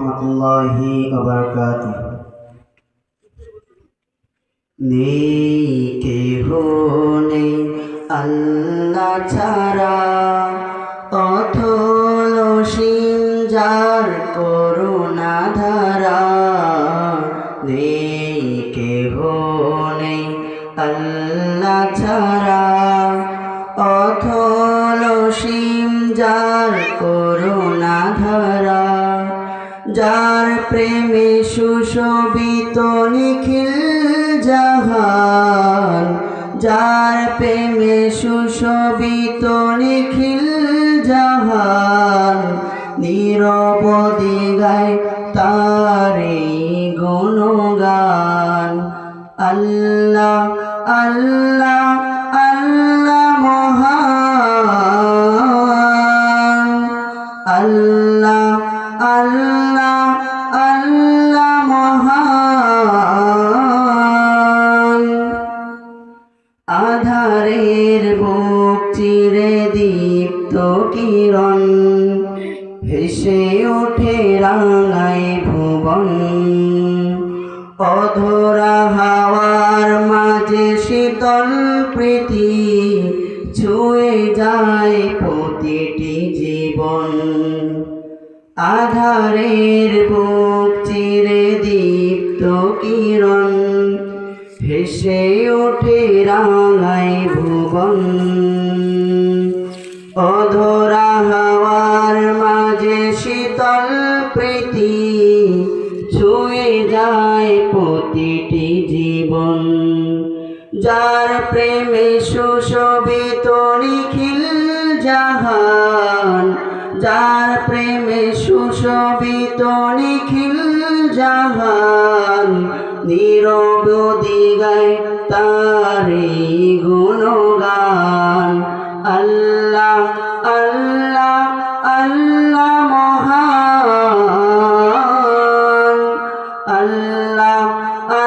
রহমতুল্লাহি ওয়া বারাকাতুহু। নেই কেহ নেই আল্লাহ ছাড়া, অথল সীম যার করুণা ধারা। নেই কেহ নেই আল্লাহ ছাড়া, অথল সীম যার করুণা ধারা। যার প্রেমে সুশোভিত নিখিল জাহান, যার প্রেমে সুশোভিত নিখিল জাহান। নিরবধি গায় তারি গুণগান। আল্লাহ আল্লাহ আল্লাহ মহান, আল্লাহ আল্লাহ আল্লাহ মহান। আধারের বুক চিরে দীপ্ত কিরণ, হেসে ওঠে রাঙায় ভুবন। অধরা হাওয়ার মাঝে শীতল প্রীতি, ছুঁয়ে যায় প্রতিটি জীবন। আধারের বুক চিরে দীপ্ত কিরণ, হেসে ওঠে রাঙায় ভুবন। অধরা হাওয়ার মাঝে শীতল প্রীতি, ছুঁয়ে যায় প্রতিটি জীবন। যার প্রেমে সুশোভিত নিখিল জাহান, যার প্রেমে সুশোভিত নিখিল জাহান। নিরবধি গায় তারি গুণগান। আল্লাহ আল্লাহ আল্লাহ মহান, আল্লাহ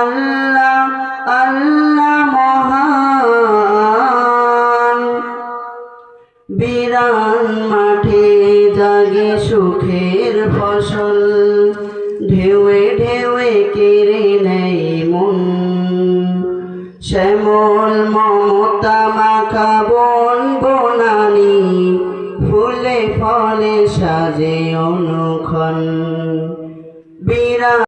আল্লাহ আল্লাহ মহান। বিরান মাঠে জাগে সুখের ফসল, ঢেউয়ে ঢেউয়ে কেড়ে নেয় মন। শ্যামল মমতা মাখা বন বনানি, ফুলে ফলে সাজে অনুক্ষণ। বিরান